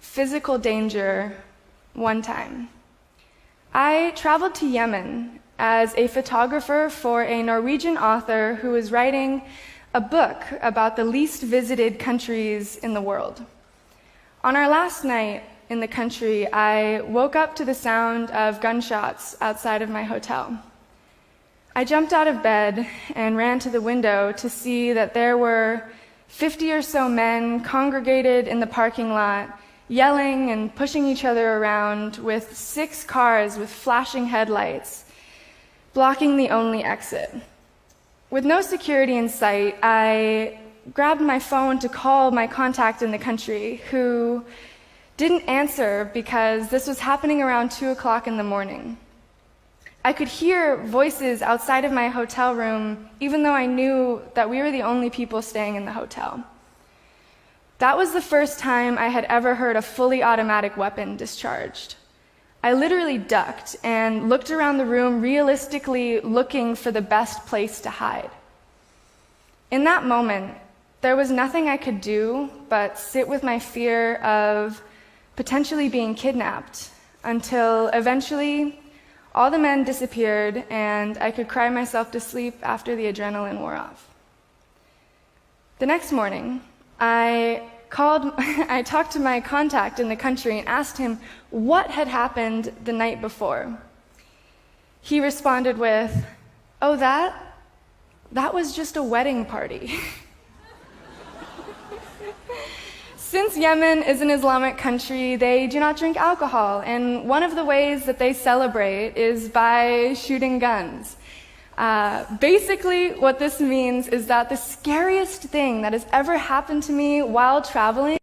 physical danger one time. I traveled to Yemen as a photographer for a Norwegian author who was writing a book about the least visited countries in the world. On our last night in the country, I woke up to the sound of gunshots outside of my hotel. I jumped out of bed and ran to the window to see that there were 50 or so men congregated in the parking lot, yelling and pushing each other around with 6 cars with flashing headlights, blocking the only exit. With no security in sight, I grabbed my phone to call my contact in the country, who didn't answer because this was happening around 2 o'clock in the morning. I could hear voices outside of my hotel room, even though I knew that we were the only people staying in the hotel. That was the first time I had ever heard a fully automatic weapon discharged. I literally ducked and looked around the room, realistically looking for the best place to hide. In that moment, there was nothing I could do but sit with my fear of potentially being kidnapped until eventually all the men disappeared and I could cry myself to sleep after the adrenaline wore off. The next morning, I talked to my contact in the country and asked him what had happened the night before. He responded with, "Oh, that was just a wedding party." Since Yemen is an Islamic country, they do not drink alcohol, and one of the ways that they celebrate is by shooting guns. Basically, what this means is that the scariest thing that has ever happened to me while traveling